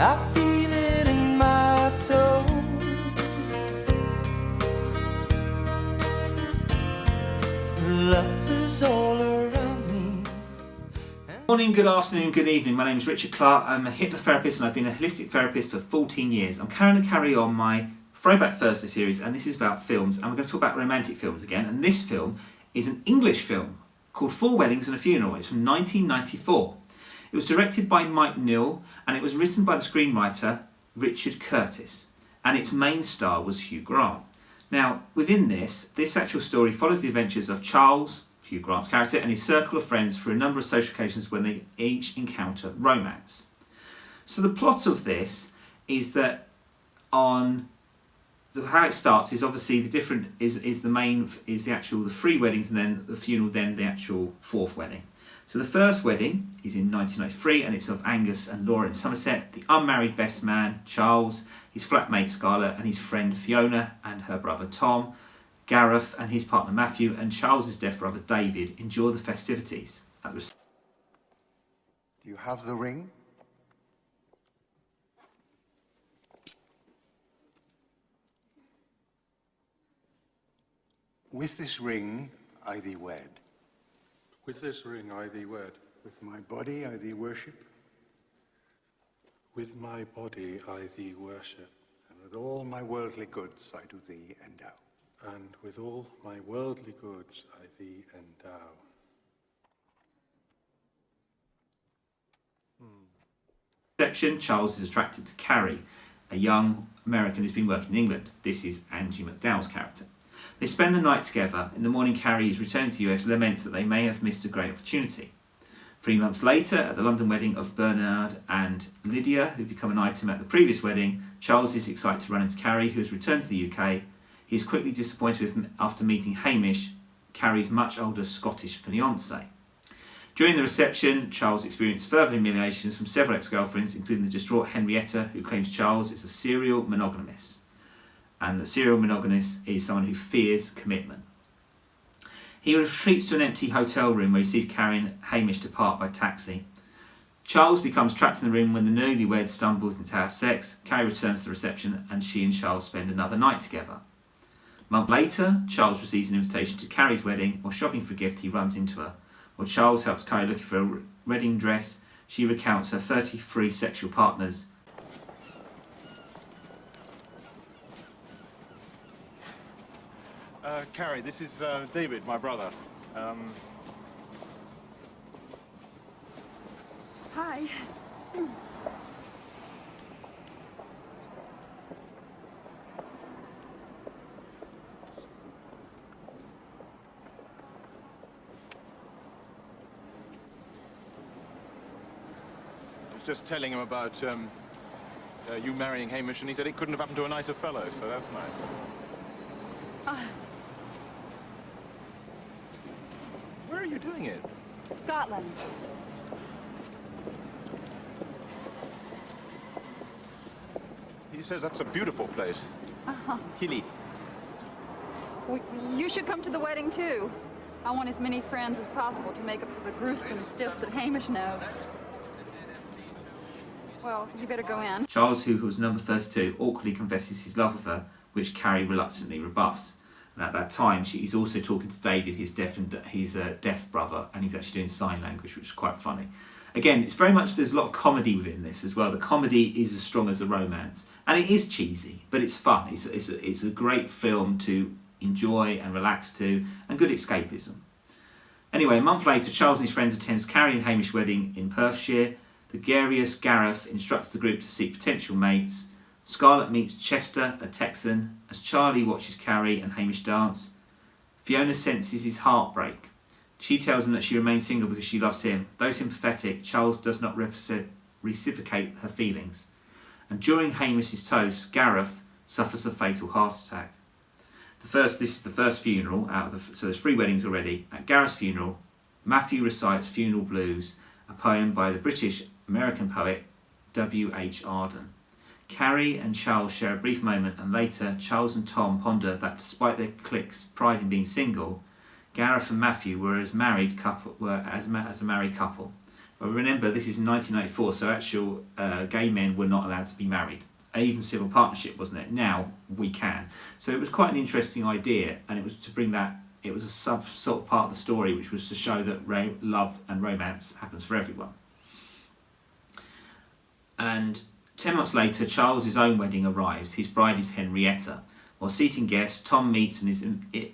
I feel it in my toes. Love is all around me. Morning, good afternoon, good evening. My name is Richard Clark. I'm a hypnotherapist and I've been a holistic therapist for 14 years. I'm currently carrying on my Throwback Thursday series, and this is about films, and we're going to talk about romantic films again. And this film is an English film called 4 Weddings and a Funeral. It's from 1994. It was directed by mikenewell and it was written by the screenwriter Richard Curtis, and its main star was Hugh Grant. Now, within this actual story follows the adventures of Charles, Hugh Grant's character, and his circle of friends through a number of social occasions when they each encounter romance. So the plot of this is that how it starts is obviously the three weddings and then the funeral, then the actual fourth wedding. So the first wedding is in 1993 and it's of Angus and Laura in Somerset, the unmarried best man Charles, his flatmate Scarlett and his friend Fiona and her brother Tom, Gareth and his partner Matthew, and Charles's deaf brother David enjoy the festivities. Do you have the ring? With this ring I thee wed. With this ring I thee wed. With my body I thee worship. With my body I thee worship. And with all my worldly goods I do thee endow. And with all my worldly goods I thee endow. Reception, Charles is attracted to Carrie, a young American who's been working in England. This is Andiemacdowell's character. They spend the night together. In the morning, Carrie, who's returning to the US, laments that they may have missed a great opportunity. 3 months later, at the London wedding of Bernard and Lydia, who become an item at the previous wedding, Charles is excited to run into Carrie, who has returned to the UK. He is quickly disappointed after meeting Hamish, Carrie's much older Scottish fiancé. During the reception, Charles experienced further humiliations from several ex-girlfriends, including the distraught Henrietta, who claims Charles is a serial monogamist. And the serial monogamist is someone who fears commitment. He retreats to an empty hotel room where he sees Carrie and Hamish depart by taxi. Charles becomes trapped in the room when the newlyweds stumbles in to have sex. Carrie returns to the reception and she and Charles spend another night together. A month later, Charles receives an invitation to Carrie's wedding. While shopping for a gift, he runs into her. While Charles helps Carrie looking for a wedding dress, she recounts her 33 sexual partners. Carrie, this is David, my brother. Hi. I was just telling him about you marrying Hamish, and he said it couldn't have happened to a nicer fellow, so that's nice. Where are you doing it? Scotland. He says that's a beautiful place. Uh-huh. Hilly. You should come to the wedding, too. I want as many friends as possible to make up for the gruesome stiffs that Hamish knows. Well, you better go in. Charles, who was number 32, awkwardly confesses his love of her, which Carrie reluctantly rebuffs. And at that time, he's also talking to David, his deaf brother, and he's actually doing sign language, which is quite funny. Again, it's very much, there's a lot of comedy within this as well. The comedy is as strong as the romance. And it is cheesy, but it's fun. It's a great film to enjoy and relax to, and good escapism. Anyway, a month later, Charles and his friends attends Carrie and Hamish wedding in Perthshire. The garious Gareth instructs the group to seek potential mates. Scarlett meets Chester, a Texan, as Charlie watches Carrie and Hamish dance. Fiona senses his heartbreak. She tells him that she remains single because she loves him. Though sympathetic, Charles does not reciprocate her feelings. And during Hamish's toast, Gareth suffers a fatal heart attack. This is the first funeral so there's 3 weddings already. At Gareth's funeral, Matthew recites Funeral Blues, a poem by the British-American poet W.H. Auden. Carrie and Charles share a brief moment, and later Charles and Tom ponder that despite their clique's pride in being single, Gareth and Matthew were as a married couple. But remember, this is in 1994, so actual gay men were not allowed to be married. Even civil partnership wasn't it. Now we can. So it was quite an interesting idea, and it was to bring that. It was a sort of part of the story, which was to show that love and romance happens for everyone. And 10 months later, Charles's own wedding arrives. His bride is Henrietta. While seating guests, Tom meets and is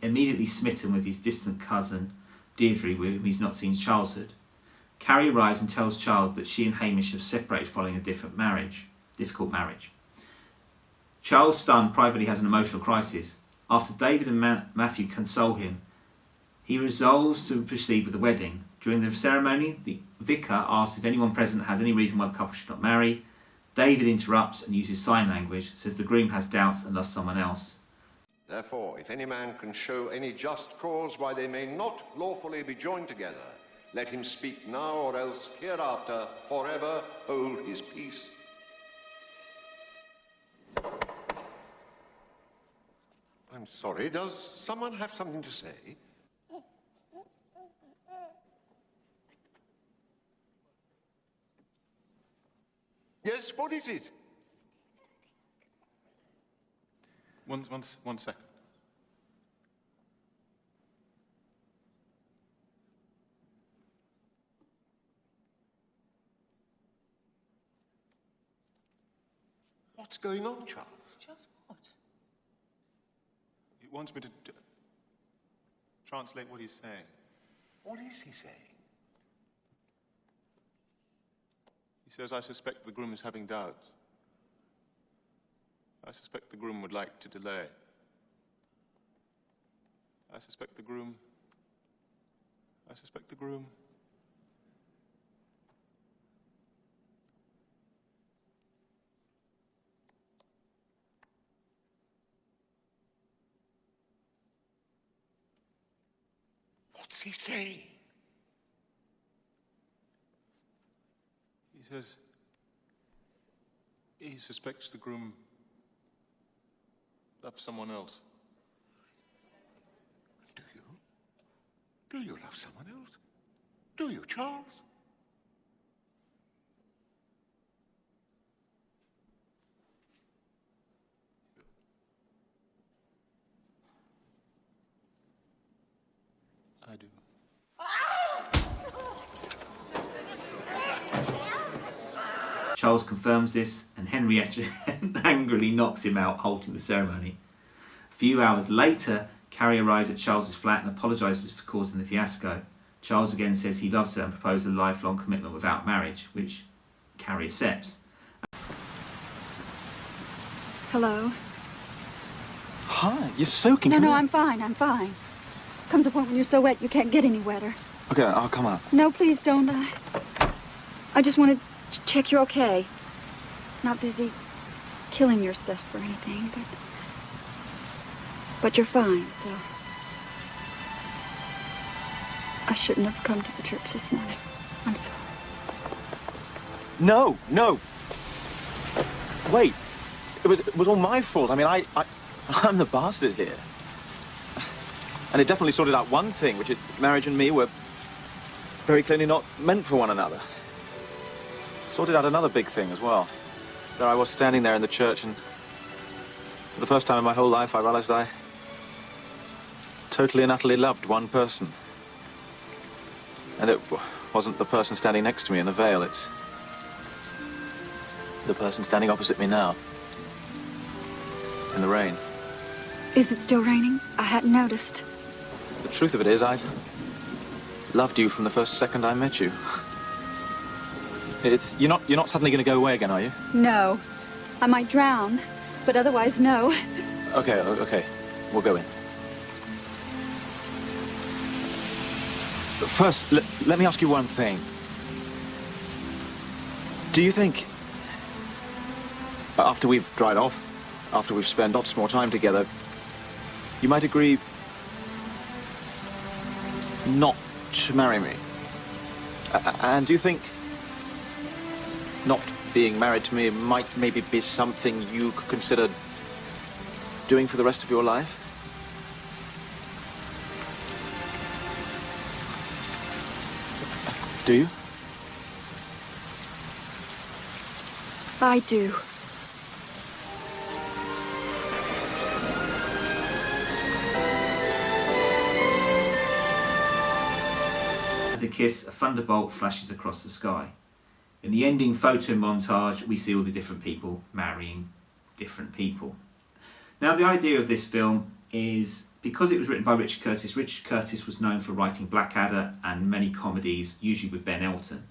immediately smitten with his distant cousin, Deirdre, with whom he's not seen since childhood. Carrie arrives and tells Charles that she and Hamish have separated following a difficult marriage. Charles, stunned, privately has an emotional crisis. After David and Matthew console him, he resolves to proceed with the wedding. During the ceremony, the vicar asks if anyone present has any reason why the couple should not marry. David interrupts and uses sign language, says the groom has doubts and loves someone else. Therefore, if any man can show any just cause why they may not lawfully be joined together, let him speak now, or else hereafter forever hold his peace. I'm sorry, does someone have something to say? Yes, what is it? One second. What's going on, Charles? Just what? He wants me to translate what he's saying. What is he saying? He says, I suspect the groom is having doubts. I suspect the groom would like to delay. I suspect the groom. What's he saying? He says he suspects the groom loves someone else. Do you? Do you love someone else? Do you, Charles? I do. Charles confirms this, and Henrietta angrily knocks him out, halting the ceremony. A few hours later, Carrie arrives at Charles's flat and apologises for causing the fiasco. Charles again says he loves her and proposes a lifelong commitment without marriage, which Carrie accepts. Hello? Hi, you're soaking. No, Come no, on. I'm fine. Comes a point when you're so wet you can't get any wetter. Okay, I'll come up. No, please don't. I just wanted to check you're okay. Not busy killing yourself or anything, but you're fine, so... I shouldn't have come to the church this morning. I'm sorry. No. Wait. It was all my fault. I mean, I'm the bastard here. And it definitely sorted out one thing, which is marriage and me were very clearly not meant for one another. Sorted out another big thing as well. There I was standing there in the church, and for the first time in my whole life I realized I totally and utterly loved one person. And it wasn't the person standing next to me in the veil, it's the person standing opposite me now. In the rain. Is it still raining? I hadn't noticed. The truth of it is, I loved you from the first second I met you. You're not suddenly going to go away again, are you? No. I might drown, but otherwise, no. Okay. We'll go in. But first, let me ask you one thing. Do you think, after we've dried off, after we've spent lots more time together, you might agree not to marry me? And do you think not being married to me might maybe be something you could consider doing for the rest of your life? Do you? I do. As a kiss, a thunderbolt flashes across the sky. In the ending photo montage, we see all the different people marrying different people. Now, the idea of this film is, because it was written by Richard Curtis. Richard Curtis was known for writing Blackadder and many comedies, usually with Ben Elton.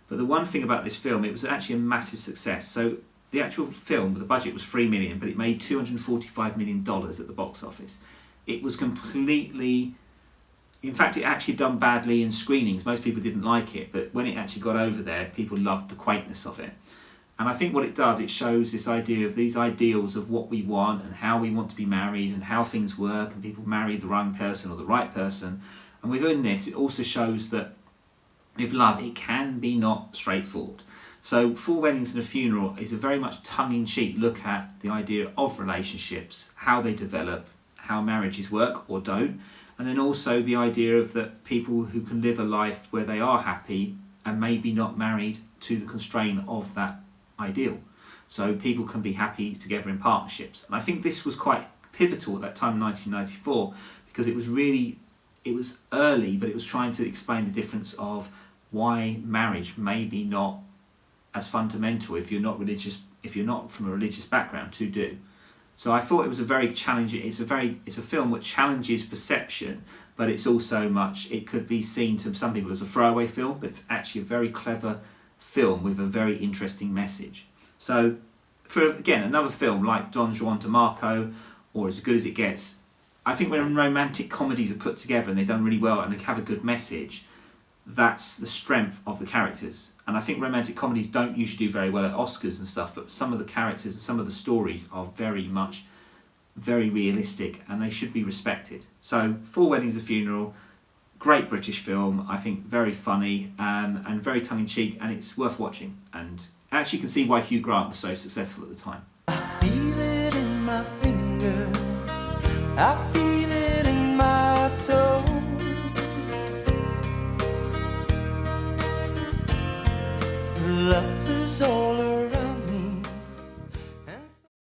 But the one thing about this film, it was actually a massive success. So the actual film, the budget was $3 million, but it made $245 million at the box office. It was completely... In fact, it actually done badly in screenings. Most people didn't like it, but when it actually got over there, people loved the quaintness of it. And I think what it does, it shows this idea of these ideals of what we want and how we want to be married and how things work, and people marry the wrong person or the right person. And within this, it also shows that with love, it can be not straightforward. So Four Weddings and a Funeral is a very much tongue-in-cheek look at the idea of relationships, how they develop, how marriages work or don't, and then also the idea of that people who can live a life where they are happy and maybe not married to the constraint of that ideal. So people can be happy together in partnerships. And I think this was quite pivotal at that time in 1994, because it was early, but it was trying to explain the difference of why marriage may be not as fundamental if you're not religious, if you're not from a religious background, to do. So I thought it was a very challenging, it's a film which challenges perception, but it's also it could be seen to some people as a throwaway film, but it's actually a very clever film with a very interesting message. So for, again, another film like Don Juan DeMarco or As Good as It Gets, I think when romantic comedies are put together and they're done really well and they have a good message, that's the strength of the characters. And I think romantic comedies don't usually do very well at Oscars and stuff, but some of the characters and some of the stories are very realistic, and they should be respected. So Four Weddings and a Funeral, great British film, I think very funny and very tongue-in-cheek, and it's worth watching. And actually you can see why Hugh Grant was so successful at the time. Feel it in my fingers. I feel